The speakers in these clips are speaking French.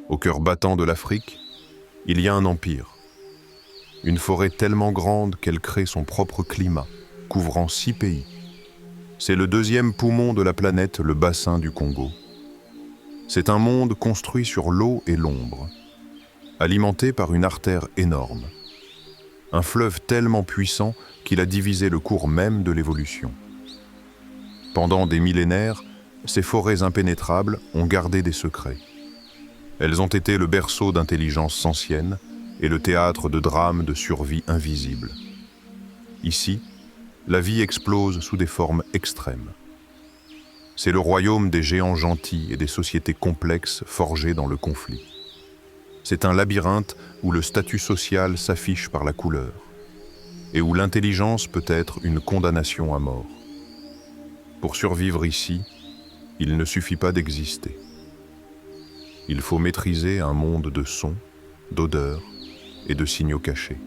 Au cœur battant de l'Afrique, il y a un empire. Une forêt tellement grande qu'elle crée son propre climat, couvrant 6 pays. C'est le deuxième poumon de la planète, le bassin du Congo. C'est un monde construit sur l'eau et l'ombre, alimenté par une artère énorme. Un fleuve tellement puissant qu'il a divisé le cours même de l'évolution. Pendant des millénaires, ces forêts impénétrables ont gardé des secrets. Elles ont été le berceau d'intelligences anciennes et le théâtre de drames de survie invisibles. Ici, la vie explose sous des formes extrêmes. C'est le royaume des géants gentils et des sociétés complexes forgées dans le conflit. C'est un labyrinthe où le statut social s'affiche par la couleur et où l'intelligence peut être une condamnation à mort. Pour survivre ici, il ne suffit pas d'exister. Il faut maîtriser un monde de sons, d'odeurs et de signaux cachés.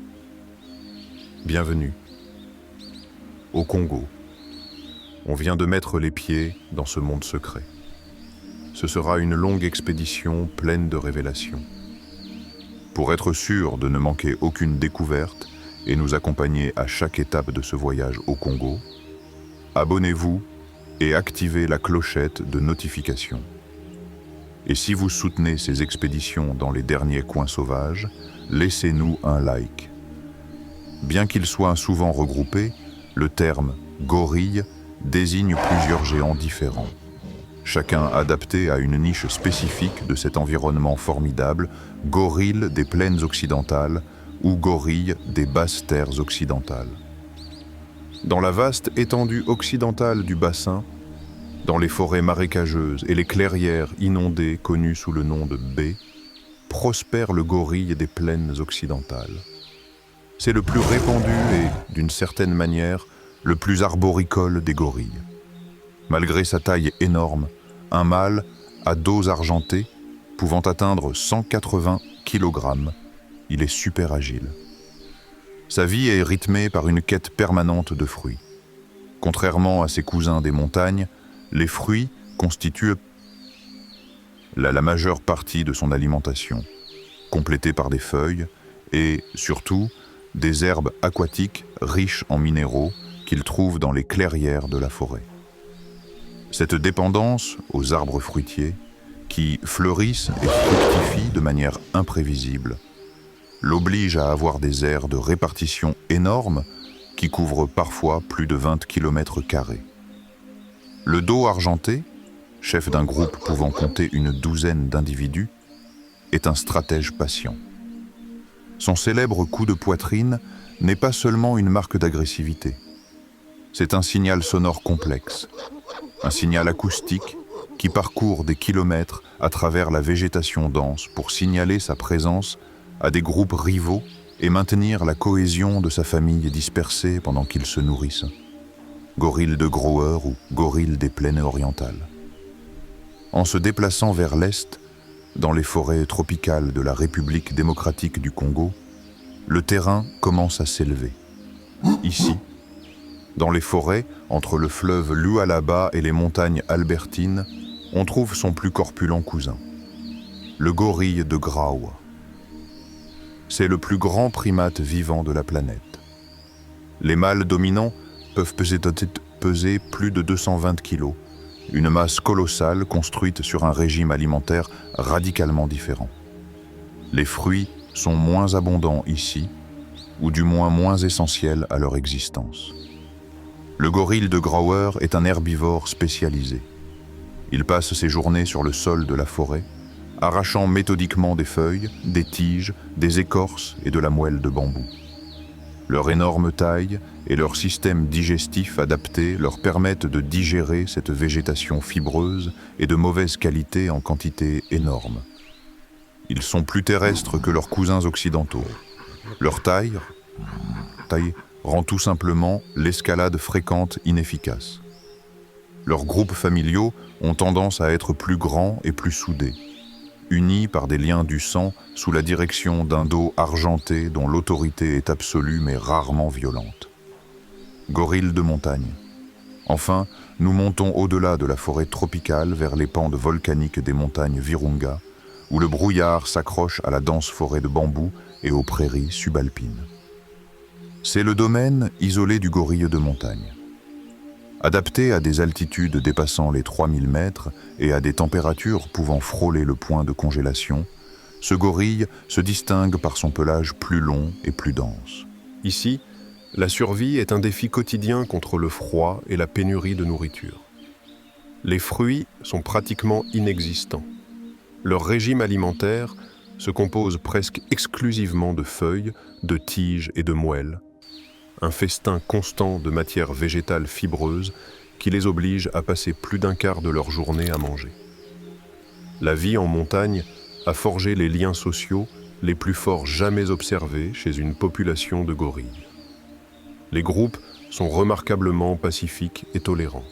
Bienvenue au Congo. On vient de mettre les pieds dans ce monde secret. Ce sera une longue expédition pleine de révélations. Pour être sûr de ne manquer aucune découverte et nous accompagner à chaque étape de ce voyage au Congo, abonnez-vous et activez la clochette de notification. Et si vous soutenez ces expéditions dans les derniers coins sauvages, laissez-nous un like. Bien qu'ils soient souvent regroupés, le terme « gorille » désigne plusieurs géants différents, chacun adapté à une niche spécifique de cet environnement formidable, gorille des plaines occidentales ou gorille des basses terres occidentales. Dans la vaste étendue occidentale du bassin, dans les forêts marécageuses et les clairières inondées connues sous le nom de baies, prospère le gorille des plaines occidentales. C'est le plus répandu et, d'une certaine manière, le plus arboricole des gorilles. Malgré sa taille énorme, un mâle à dos argenté, pouvant atteindre 180 kg, il est super agile. Sa vie est rythmée par une quête permanente de fruits. Contrairement à ses cousins des montagnes, les fruits constituent la majeure partie de son alimentation, complétée par des feuilles et, surtout, des herbes aquatiques riches en minéraux qu'il trouve dans les clairières de la forêt. Cette dépendance aux arbres fruitiers, qui fleurissent et fructifient de manière imprévisible, l'oblige à avoir des aires de répartition énormes qui couvrent parfois plus de 20 km². Le dos argenté, chef d'un groupe pouvant compter une douzaine d'individus, est un stratège patient. Son célèbre coup de poitrine n'est pas seulement une marque d'agressivité. C'est un signal sonore complexe, un signal acoustique qui parcourt des kilomètres à travers la végétation dense pour signaler sa présence à des groupes rivaux et maintenir la cohésion de sa famille dispersée pendant qu'ils se nourrissent. Gorille de Grower ou gorille des plaines orientales. En se déplaçant vers l'est, dans les forêts tropicales de la République démocratique du Congo, le terrain commence à s'élever. Ici, dans les forêts, entre le fleuve Lualaba et les montagnes albertines, on trouve son plus corpulent cousin, le gorille de Grower. C'est le plus grand primate vivant de la planète. Les mâles dominants peuvent peser plus de 220 kg, une masse colossale construite sur un régime alimentaire radicalement différent. Les fruits sont moins abondants ici, ou du moins moins essentiels à leur existence. Le gorille de Grower est un herbivore spécialisé. Il passe ses journées sur le sol de la forêt, arrachant méthodiquement des feuilles, des tiges, des écorces et de la moelle de bambou. Leur énorme taille et leur système digestif adapté leur permettent de digérer cette végétation fibreuse et de mauvaise qualité en quantité énorme. Ils sont plus terrestres que leurs cousins occidentaux. Leur taille rend tout simplement l'escalade fréquente inefficace. Leurs groupes familiaux ont tendance à être plus grands et plus soudés, unis par des liens du sang sous la direction d'un dos argenté dont l'autorité est absolue mais rarement violente. Gorille de montagne. Enfin, nous montons au-delà de la forêt tropicale vers les pentes volcaniques des montagnes Virunga, où le brouillard s'accroche à la dense forêt de bambous et aux prairies subalpines. C'est le domaine isolé du gorille de montagne. Adapté à des altitudes dépassant les 3000 mètres et à des températures pouvant frôler le point de congélation, ce gorille se distingue par son pelage plus long et plus dense. Ici, la survie est un défi quotidien contre le froid et la pénurie de nourriture. Les fruits sont pratiquement inexistants. Leur régime alimentaire se compose presque exclusivement de feuilles, de tiges et de moelles. Un festin constant de matières végétales fibreuses qui les oblige à passer plus d'un quart de leur journée à manger. La vie en montagne a forgé les liens sociaux les plus forts jamais observés chez une population de gorilles. Les groupes sont remarquablement pacifiques et tolérants.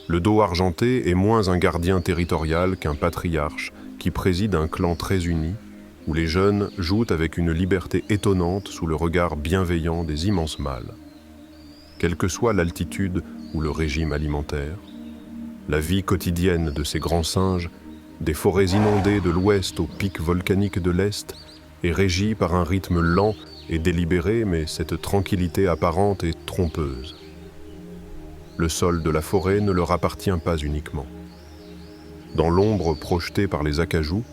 Le dos argenté est moins un gardien territorial qu'un patriarche qui préside un clan très uni, où les jeunes jouent avec une liberté étonnante sous le regard bienveillant des immenses mâles. Quelle que soit l'altitude ou le régime alimentaire, la vie quotidienne de ces grands singes, des forêts inondées de l'ouest aux pics volcaniques de l'est, est régie par un rythme lent et délibéré, mais cette tranquillité apparente est trompeuse. Le sol de la forêt ne leur appartient pas uniquement. Dans l'ombre projetée par les acajous,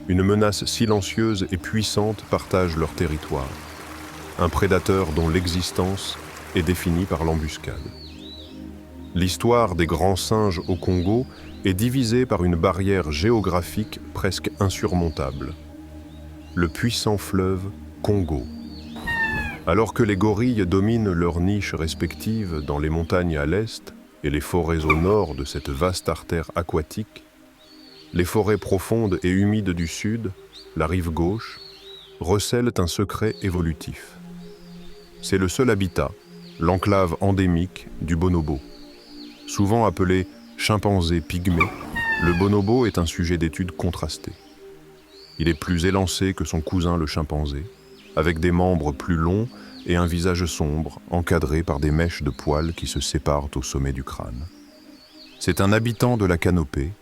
une menace silencieuse et puissante partage leur territoire. Un prédateur dont l'existence est définie par l'embuscade. L'histoire des grands singes au Congo est divisée par une barrière géographique presque insurmontable. Le puissant fleuve Congo. Alors que les gorilles dominent leurs niches respectives dans les montagnes à l'est et les forêts au nord de cette vaste artère aquatique, les forêts profondes et humides du sud, la rive gauche, recèlent un secret évolutif. C'est le seul habitat, l'enclave endémique du bonobo. Souvent appelé chimpanzé pygmée, le bonobo est un sujet d'étude contrasté. Il est plus élancé que son cousin le chimpanzé, avec des membres plus longs et un visage sombre, encadré par des mèches de poils qui se séparent au sommet du crâne. C'est un habitant de la canopée,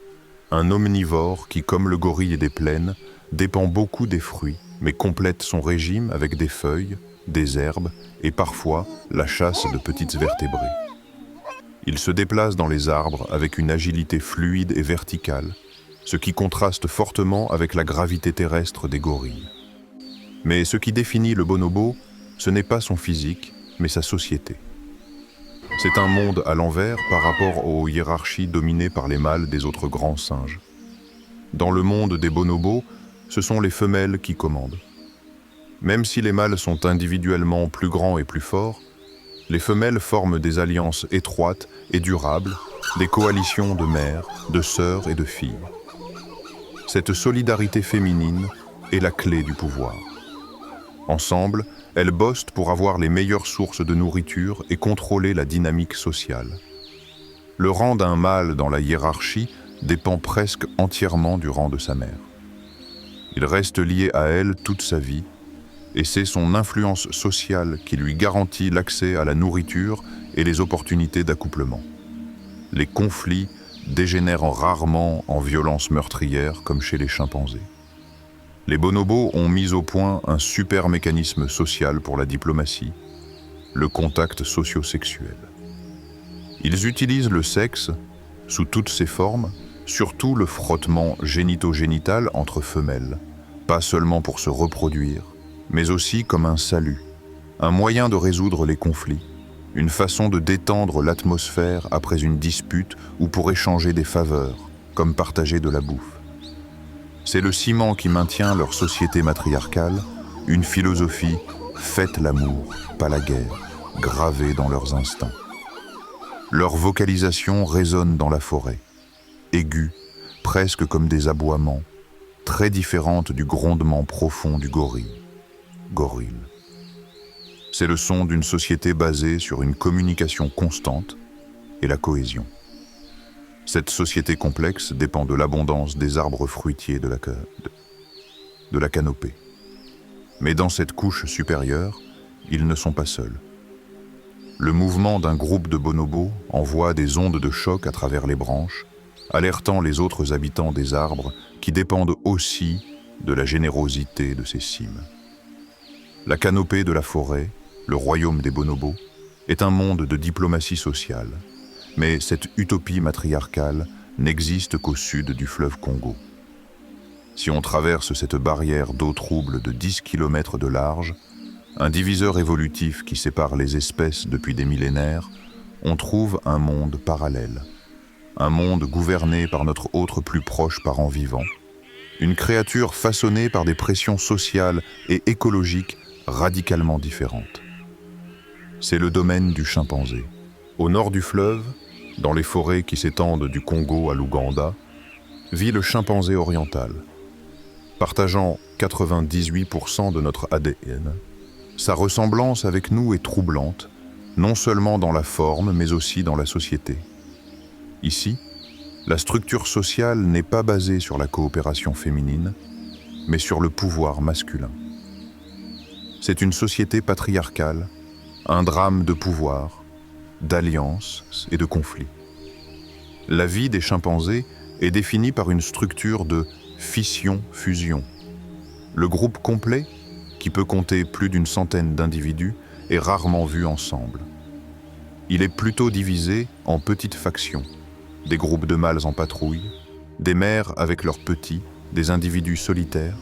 un omnivore qui, comme le gorille des plaines, dépend beaucoup des fruits, mais complète son régime avec des feuilles, des herbes et parfois la chasse de petites vertébrés. Il se déplace dans les arbres avec une agilité fluide et verticale, ce qui contraste fortement avec la gravité terrestre des gorilles. Mais ce qui définit le bonobo, ce n'est pas son physique, mais sa société. C'est un monde à l'envers par rapport aux hiérarchies dominées par les mâles des autres grands singes. Dans le monde des bonobos, ce sont les femelles qui commandent. Même si les mâles sont individuellement plus grands et plus forts, les femelles forment des alliances étroites et durables, des coalitions de mères, de sœurs et de filles. Cette solidarité féminine est la clé du pouvoir. Ensemble, elles bossent pour avoir les meilleures sources de nourriture et contrôler la dynamique sociale. Le rang d'un mâle dans la hiérarchie dépend presque entièrement du rang de sa mère. Il reste lié à elle toute sa vie, et c'est son influence sociale qui lui garantit l'accès à la nourriture et les opportunités d'accouplement. Les conflits dégénèrent rarement en violences meurtrières comme chez les chimpanzés. Les bonobos ont mis au point un super mécanisme social pour la diplomatie, le contact socio-sexuel. Ils utilisent le sexe, sous toutes ses formes, surtout le frottement génito-génital entre femelles, pas seulement pour se reproduire, mais aussi comme un salut, un moyen de résoudre les conflits, une façon de détendre l'atmosphère après une dispute ou pour échanger des faveurs, comme partager de la bouffe. C'est le ciment qui maintient leur société matriarcale, une philosophie « faites l'amour, pas la guerre », gravée dans leurs instincts. Leur vocalisation résonne dans la forêt, aiguë, presque comme des aboiements, très différente du grondement profond du gorille. Gorille. C'est le son d'une société basée sur une communication constante et la cohésion. Cette société complexe dépend de l'abondance des arbres fruitiers de la canopée. Mais dans cette couche supérieure, ils ne sont pas seuls. Le mouvement d'un groupe de bonobos envoie des ondes de choc à travers les branches, alertant les autres habitants des arbres qui dépendent aussi de la générosité de ces cimes. La canopée de la forêt, le royaume des bonobos, est un monde de diplomatie sociale, mais cette utopie matriarcale n'existe qu'au sud du fleuve Congo. Si on traverse cette barrière d'eau trouble de 10 km de large, un diviseur évolutif qui sépare les espèces depuis des millénaires, on trouve un monde parallèle. Un monde gouverné par notre autre plus proche parent vivant, une créature façonnée par des pressions sociales et écologiques radicalement différentes. C'est le domaine du chimpanzé. Au nord du fleuve, dans les forêts qui s'étendent du Congo à l'Ouganda, vit le chimpanzé oriental. Partageant 98% de notre ADN, sa ressemblance avec nous est troublante, non seulement dans la forme, mais aussi dans la société. Ici, la structure sociale n'est pas basée sur la coopération féminine, mais sur le pouvoir masculin. C'est une société patriarcale, un drame de pouvoir, d'alliance et de conflit. La vie des chimpanzés est définie par une structure de fission-fusion. Le groupe complet, qui peut compter plus d'une centaine d'individus, est rarement vu ensemble. Il est plutôt divisé en petites factions, des groupes de mâles en patrouille, des mères avec leurs petits, des individus solitaires,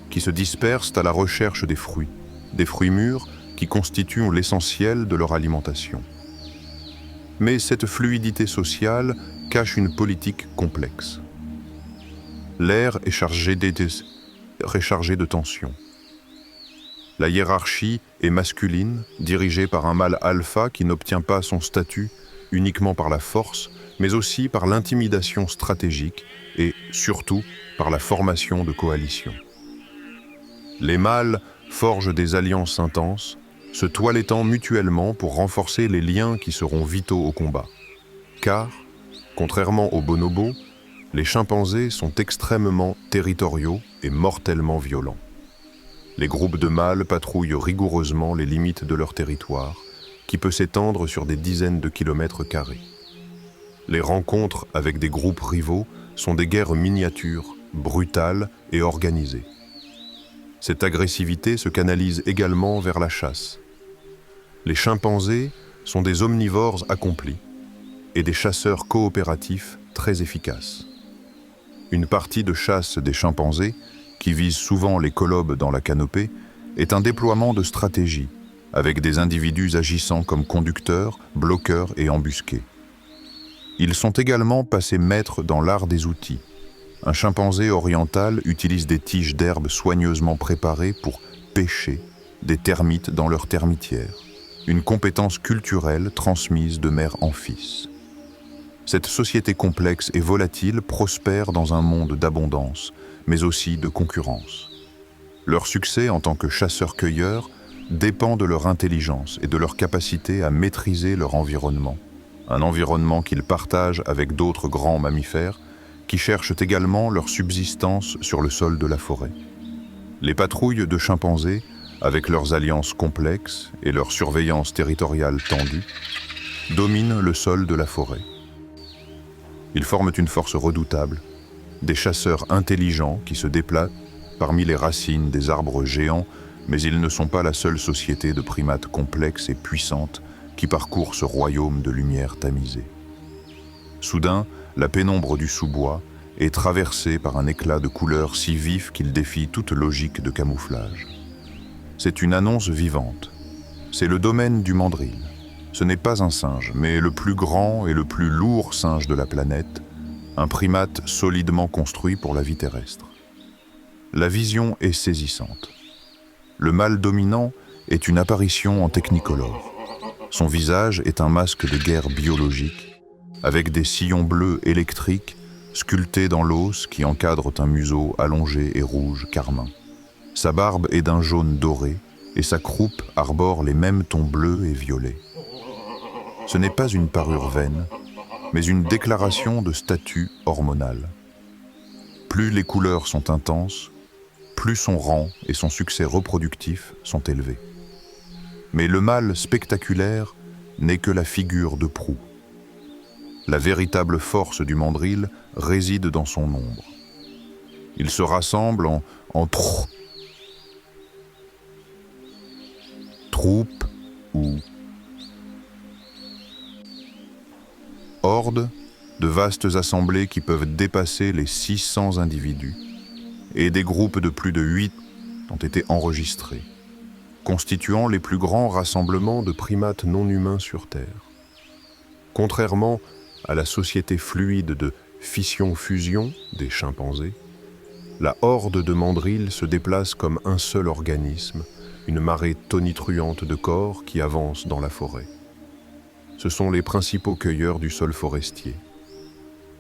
qui se dispersent à la recherche des fruits mûrs qui constituent l'essentiel de leur alimentation. Mais cette fluidité sociale cache une politique complexe. L'air est chargé de tensions. La hiérarchie est masculine, dirigée par un mâle alpha qui n'obtient pas son statut uniquement par la force, mais aussi par l'intimidation stratégique et, surtout, par la formation de coalitions. Les mâles forgent des alliances intenses, se toilettant mutuellement pour renforcer les liens qui seront vitaux au combat. Car, contrairement aux bonobos, les chimpanzés sont extrêmement territoriaux et mortellement violents. Les groupes de mâles patrouillent rigoureusement les limites de leur territoire, qui peut s'étendre sur des dizaines de kilomètres carrés. Les rencontres avec des groupes rivaux sont des guerres miniatures, brutales et organisées. Cette agressivité se canalise également vers la chasse. Les chimpanzés sont des omnivores accomplis et des chasseurs coopératifs très efficaces. Une partie de chasse des chimpanzés, qui vise souvent les colobes dans la canopée, est un déploiement de stratégies, avec des individus agissant comme conducteurs, bloqueurs et embusqués. Ils sont également passés maîtres dans l'art des outils. Un chimpanzé oriental utilise des tiges d'herbe soigneusement préparées pour pêcher des termites dans leur termitière, une compétence culturelle transmise de mère en fils. Cette société complexe et volatile prospère dans un monde d'abondance, mais aussi de concurrence. Leur succès en tant que chasseurs-cueilleurs dépend de leur intelligence et de leur capacité à maîtriser leur environnement, un environnement qu'ils partagent avec d'autres grands mammifères qui cherchent également leur subsistance sur le sol de la forêt. Les patrouilles de chimpanzés, avec leurs alliances complexes et leur surveillance territoriale tendue, dominent le sol de la forêt. Ils forment une force redoutable, des chasseurs intelligents qui se déplacent parmi les racines des arbres géants, mais ils ne sont pas la seule société de primates complexes et puissantes qui parcourt ce royaume de lumière tamisée. Soudain, la pénombre du sous-bois est traversée par un éclat de couleurs si vif qu'il défie toute logique de camouflage. C'est une annonce vivante. C'est le domaine du mandrill. Ce n'est pas un singe, mais le plus grand et le plus lourd singe de la planète, un primate solidement construit pour la vie terrestre. La vision est saisissante. Le mâle dominant est une apparition en technicolore. Son visage est un masque de guerre biologique, avec des sillons bleus électriques sculptés dans l'os qui encadrent un museau allongé et rouge carmin. Sa barbe est d'un jaune doré et sa croupe arbore les mêmes tons bleus et violets. Ce n'est pas une parure vaine, mais une déclaration de statut hormonal. Plus les couleurs sont intenses, plus son rang et son succès reproductif sont élevés. Mais le mâle spectaculaire n'est que la figure de proue. La véritable force du mandril réside dans son ombre. Il se rassemble en troupes ou hordes, de vastes assemblées qui peuvent dépasser les 600 individus, et des groupes de plus de 8 ont été enregistrés, constituant les plus grands rassemblements de primates non humains sur Terre. Contrairement à la société fluide de fission-fusion des chimpanzés, la horde de mandrilles se déplace comme un seul organisme, une marée tonitruante de corps qui avance dans la forêt. Ce sont les principaux cueilleurs du sol forestier.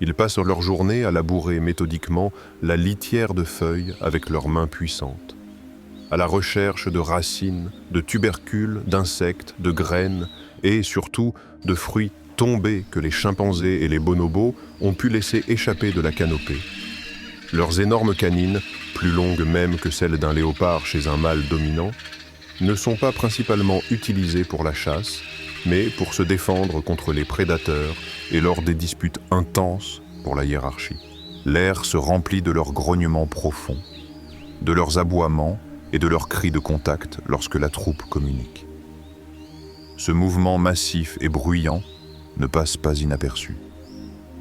Ils passent leur journée à labourer méthodiquement la litière de feuilles avec leurs mains puissantes, à la recherche de racines, de tubercules, d'insectes, de graines et surtout de fruits tombés que les chimpanzés et les bonobos ont pu laisser échapper de la canopée. Leurs énormes canines, plus longues même que celles d'un léopard chez un mâle dominant, ne sont pas principalement utilisées pour la chasse, mais pour se défendre contre les prédateurs et lors des disputes intenses pour la hiérarchie. L'air se remplit de leurs grognements profonds, de leurs aboiements et de leurs cris de contact lorsque la troupe communique. Ce mouvement massif et bruyant ne passe pas inaperçu.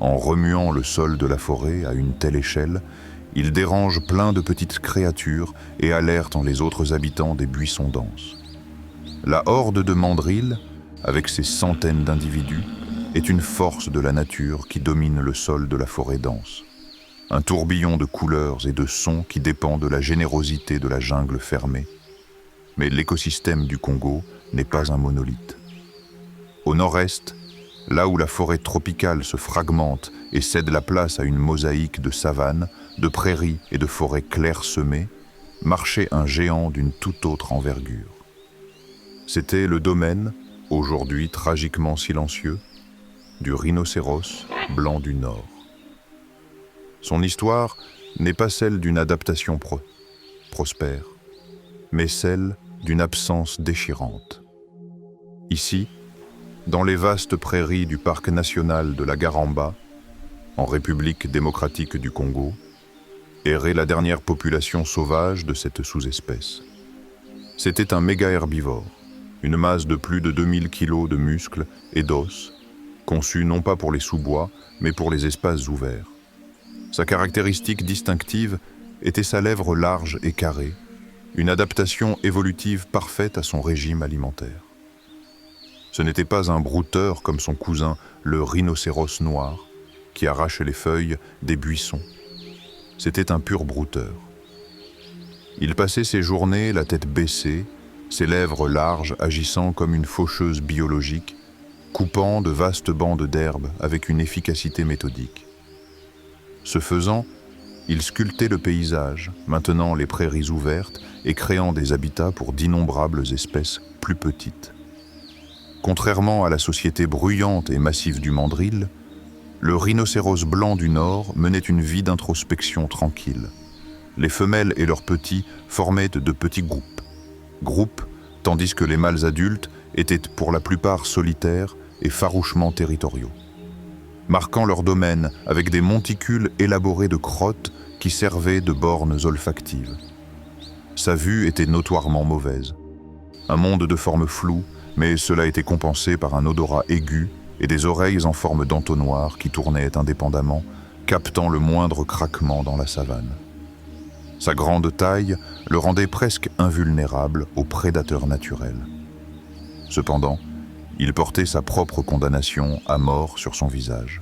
En remuant le sol de la forêt à une telle échelle, il dérange plein de petites créatures et alerte les autres habitants des buissons denses. La horde de mandrilles, avec ses centaines d'individus, est une force de la nature qui domine le sol de la forêt dense. Un tourbillon de couleurs et de sons qui dépend de la générosité de la jungle fermée. Mais l'écosystème du Congo n'est pas un monolithe. Au nord-est, là où la forêt tropicale se fragmente et cède la place à une mosaïque de savanes, de prairies et de forêts clairsemées, marchait un géant d'une toute autre envergure. C'était le domaine, aujourd'hui tragiquement silencieux, du rhinocéros blanc du Nord. Son histoire n'est pas celle d'une adaptation prospère, mais celle d'une absence déchirante. Ici, dans les vastes prairies du parc national de la Garamba, en République démocratique du Congo, errait la dernière population sauvage de cette sous-espèce. C'était un méga-herbivore, une masse de plus de 2000 kilos de muscles et d'os, conçu non pas pour les sous-bois, mais pour les espaces ouverts. Sa caractéristique distinctive était sa lèvre large et carrée, une adaptation évolutive parfaite à son régime alimentaire. Ce n'était pas un brouteur comme son cousin, le rhinocéros noir, qui arrache les feuilles des buissons. C'était un pur brouteur. Il passait ses journées la tête baissée, ses lèvres larges agissant comme une faucheuse biologique, coupant de vastes bandes d'herbe avec une efficacité méthodique. Ce faisant, il sculptait le paysage, maintenant les prairies ouvertes et créant des habitats pour d'innombrables espèces plus petites. Contrairement à la société bruyante et massive du mandril, le rhinocéros blanc du Nord menait une vie d'introspection tranquille. Les femelles et leurs petits formaient de petits groupes, tandis que les mâles adultes étaient pour la plupart solitaires et farouchement territoriaux, marquant leur domaine avec des monticules élaborés de crottes qui servaient de bornes olfactives. Sa vue était notoirement mauvaise. Un monde de formes floues, mais cela était compensé par un odorat aigu et des oreilles en forme d'entonnoir qui tournaient indépendamment, captant le moindre craquement dans la savane. Sa grande taille le rendait presque invulnérable aux prédateurs naturels. Cependant, il portait sa propre condamnation à mort sur son visage.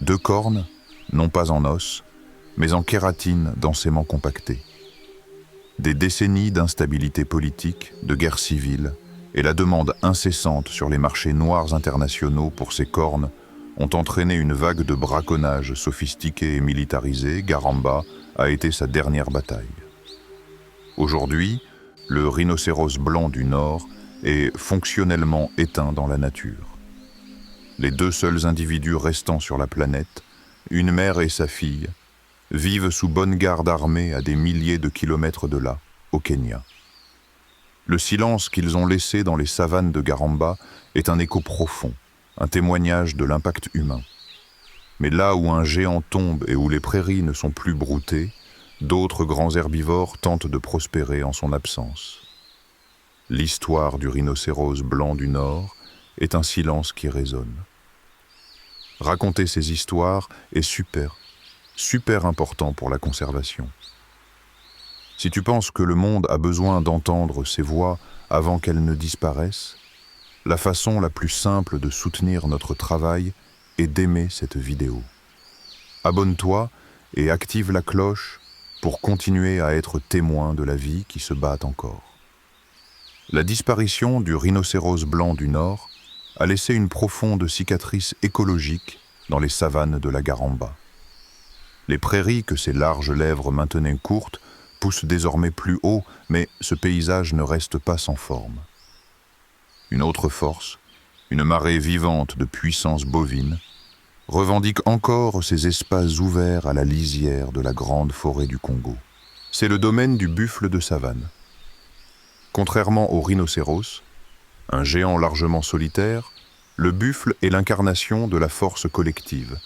2 cornes, non pas en os, mais en kératine densément compactée. Des décennies d'instabilité politique, de guerre civile, et la demande incessante sur les marchés noirs internationaux pour ces cornes ont entraîné une vague de braconnage sophistiqué et militarisé. Garamba a été sa dernière bataille. Aujourd'hui, le rhinocéros blanc du Nord est fonctionnellement éteint dans la nature. Les 2 seuls individus restants sur la planète, une mère et sa fille, vivent sous bonne garde armée à des milliers de kilomètres de là, au Kenya. Le silence qu'ils ont laissé dans les savanes de Garamba est un écho profond, un témoignage de l'impact humain. Mais là où un géant tombe et où les prairies ne sont plus broutées, d'autres grands herbivores tentent de prospérer en son absence. L'histoire du rhinocéros blanc du Nord est un silence qui résonne. Raconter ces histoires est super important pour la conservation. Si tu penses que le monde a besoin d'entendre ces voix avant qu'elles ne disparaissent, la façon la plus simple de soutenir notre travail est d'aimer cette vidéo. Abonne-toi et active la cloche pour continuer à être témoin de la vie qui se bat encore. La disparition du rhinocéros blanc du Nord a laissé une profonde cicatrice écologique dans les savanes de la Garamba. Les prairies que ces larges lèvres maintenaient courtes poussent désormais plus haut, mais ce paysage ne reste pas sans forme. Une autre force, une marée vivante de puissance bovine, revendique encore ces espaces ouverts à la lisière de la grande forêt du Congo. C'est le domaine du buffle de savane. Contrairement au rhinocéros, un géant largement solitaire, le buffle est l'incarnation de la force collective.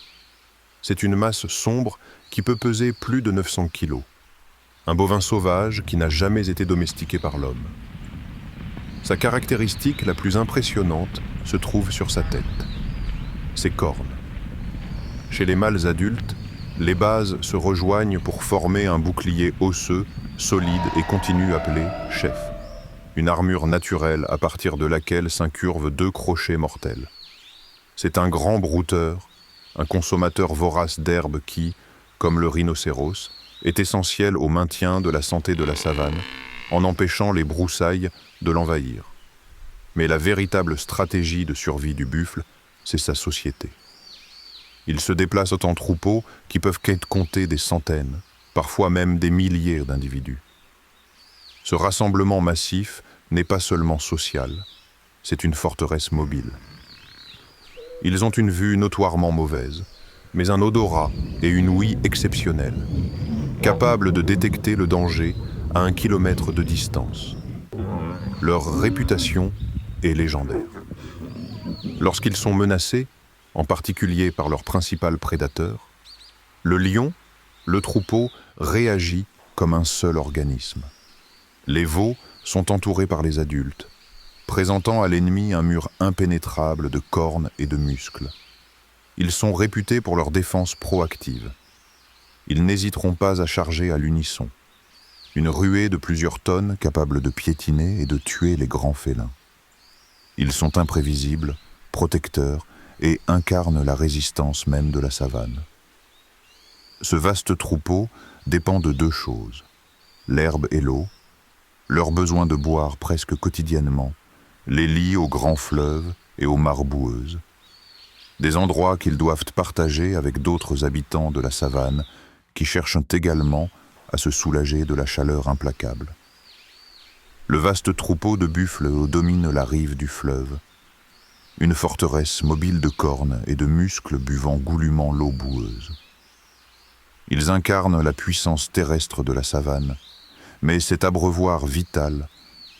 C'est une masse sombre qui peut peser plus de 900 kilos. Un bovin sauvage qui n'a jamais été domestiqué par l'homme. Sa caractéristique la plus impressionnante se trouve sur sa tête. Ses cornes. Chez les mâles adultes, les bases se rejoignent pour former un bouclier osseux, solide et continu appelé chef. Une armure naturelle à partir de laquelle s'incurvent 2 crochets mortels. C'est un grand brouteur, un consommateur vorace d'herbes qui, comme le rhinocéros, est essentiel au maintien de la santé de la savane, en empêchant les broussailles de l'envahir. Mais la véritable stratégie de survie du buffle, c'est sa société. Il se déplace en troupeaux qui peuvent compter des centaines, parfois même des milliers d'individus. Ce rassemblement massif n'est pas seulement social, c'est une forteresse mobile. Ils ont une vue notoirement mauvaise, mais un odorat et une ouïe exceptionnelle, capables de détecter le danger à 1 kilomètre de distance. Leur réputation est légendaire. Lorsqu'ils sont menacés, en particulier par leur principal prédateur, le lion, le troupeau, réagit comme un seul organisme. Les veaux sont entourés par les adultes, présentant à l'ennemi un mur impénétrable de cornes et de muscles. Ils sont réputés pour leur défense proactive. Ils n'hésiteront pas à charger à l'unisson. Une ruée de plusieurs tonnes capable de piétiner et de tuer les grands félins. Ils sont imprévisibles, protecteurs et incarnent la résistance même de la savane. Ce vaste troupeau dépend de 2 choses, l'herbe et l'eau. Leur besoin de boire presque quotidiennement les lie aux grands fleuves et aux mares boueuses. Des endroits qu'ils doivent partager avec d'autres habitants de la savane qui cherchent également à se soulager de la chaleur implacable. Le vaste troupeau de buffles domine la rive du fleuve, une forteresse mobile de cornes et de muscles buvant goulûment l'eau boueuse. Ils incarnent la puissance terrestre de la savane, mais cet abreuvoir vital,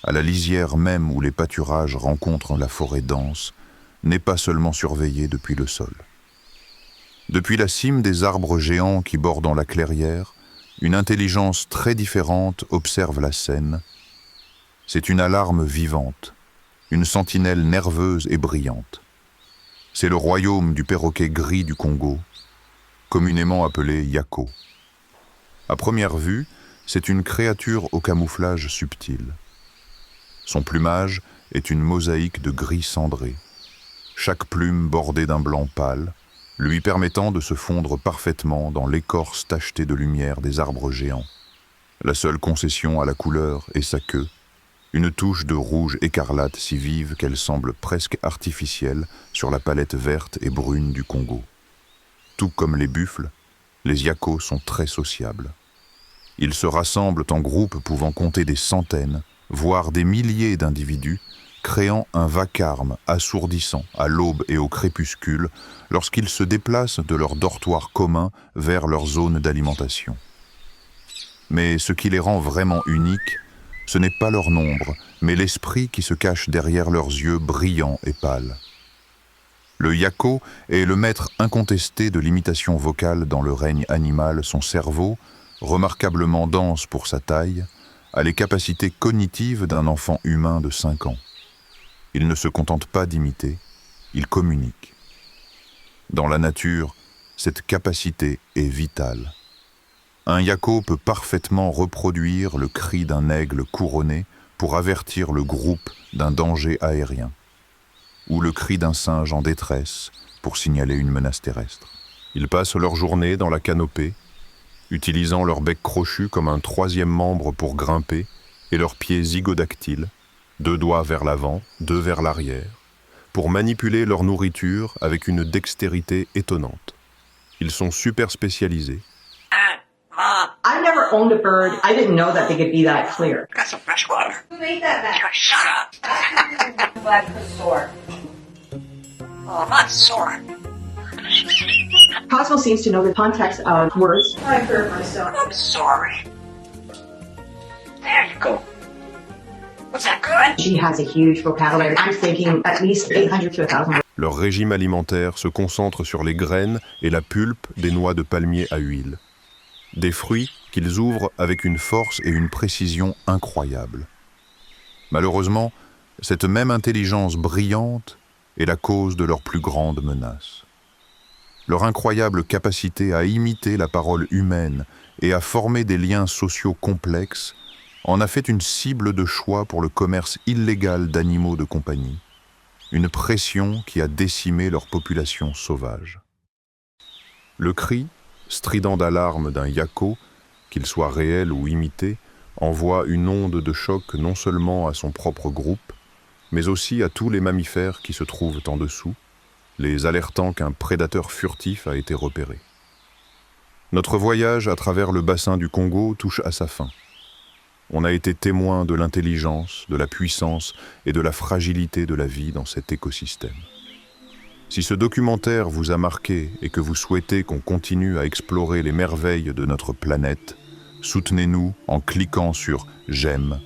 à la lisière même où les pâturages rencontrent la forêt dense, n'est pas seulement surveillé depuis le sol. Depuis la cime des arbres géants qui bordent la clairière, une intelligence très différente observe la scène. C'est une alarme vivante, une sentinelle nerveuse et brillante. C'est le royaume du perroquet gris du Congo, communément appelé Yako. À première vue, c'est une créature au camouflage subtil. Son plumage est une mosaïque de gris cendré, chaque plume bordée d'un blanc pâle, lui permettant de se fondre parfaitement dans l'écorce tachetée de lumière des arbres géants. La seule concession à la couleur est sa queue, une touche de rouge écarlate si vive qu'elle semble presque artificielle sur la palette verte et brune du Congo. Tout comme les buffles, les Yakos sont très sociables. Ils se rassemblent en groupes pouvant compter des centaines, voire des milliers d'individus, créant un vacarme assourdissant à l'aube et au crépuscule lorsqu'ils se déplacent de leur dortoir commun vers leur zone d'alimentation. Mais ce qui les rend vraiment uniques, Ce n'est pas leur nombre, mais l'esprit qui se cache derrière leurs yeux brillants et pâles. Le yako est le maître incontesté de l'imitation vocale dans le règne animal. Son cerveau, remarquablement dense pour sa taille, a les capacités cognitives d'un enfant humain de 5 ans. Il ne se contente pas d'imiter, il communique. Dans la nature, cette capacité est vitale. Un yako peut parfaitement reproduire le cri d'un aigle couronné pour avertir le groupe d'un danger aérien, ou le cri d'un singe en détresse pour signaler une menace terrestre. Ils passent leur journée dans la canopée, utilisant leur bec crochu comme un troisième membre pour grimper et leurs pieds zygodactyles, 2 doigts vers l'avant, 2 vers l'arrière, pour manipuler leur nourriture avec une dextérité étonnante. Ils sont super spécialisés. I've never owned a bird. I didn't know that they could be that clear. Got some fresh water. Who made that back? Shut up. Glad it was sore. Oh, I'm not sore. Cosmo seems to know the context of words. I hurt myself. I'm sorry. There you go. Was that good? She has a huge vocabulary. I'm thinking at least 800 to 1,000 words. Leur régime alimentaire se concentre sur les graines et la pulpe des noix de palmier à huile. Des fruits qu'ils ouvrent avec une force et une précision incroyables. Malheureusement, cette même intelligence brillante est la cause de leur plus grande menace. Leur incroyable capacité à imiter la parole humaine et à former des liens sociaux complexes en a fait une cible de choix pour le commerce illégal d'animaux de compagnie, une pression qui a décimé leur population sauvage. Le cri, strident d'alarme d'un yako, qu'il soit réel ou imité, envoie une onde de choc non seulement à son propre groupe, mais aussi à tous les mammifères qui se trouvent en dessous, les alertant qu'un prédateur furtif a été repéré. Notre voyage à travers le bassin du Congo touche à sa fin. On a été témoin de l'intelligence, de la puissance et de la fragilité de la vie dans cet écosystème. Si ce documentaire vous a marqué et que vous souhaitez qu'on continue à explorer les merveilles de notre planète, soutenez-nous en cliquant sur « J'aime »,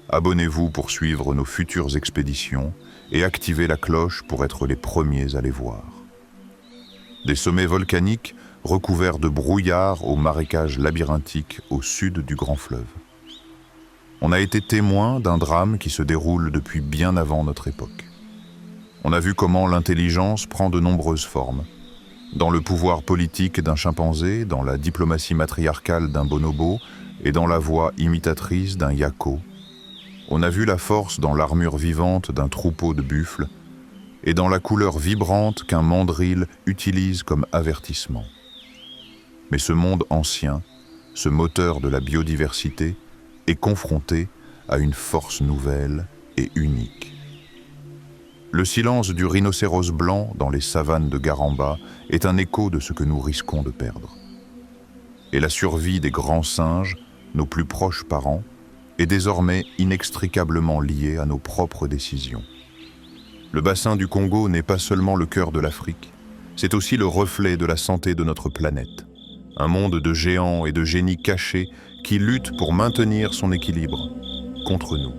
abonnez-vous pour suivre nos futures expéditions et activez la cloche pour être les premiers à les voir. Des sommets volcaniques recouverts de brouillard aux marécages labyrinthiques au sud du grand fleuve. On a été témoin d'un drame qui se déroule depuis bien avant notre époque. On a vu comment l'intelligence prend de nombreuses formes. Dans le pouvoir politique d'un chimpanzé, dans la diplomatie matriarcale d'un bonobo et dans la voix imitatrice d'un yako. On a vu la force dans l'armure vivante d'un troupeau de buffles et dans la couleur vibrante qu'un mandrill utilise comme avertissement. Mais ce monde ancien, ce moteur de la biodiversité, est confronté à une force nouvelle et unique. Le silence du rhinocéros blanc dans les savanes de Garamba est un écho de ce que nous risquons de perdre. Et la survie des grands singes, nos plus proches parents, est désormais inextricablement liée à nos propres décisions. Le bassin du Congo n'est pas seulement le cœur de l'Afrique, c'est aussi le reflet de la santé de notre planète. Un monde de géants et de génies cachés qui luttent pour maintenir son équilibre contre nous.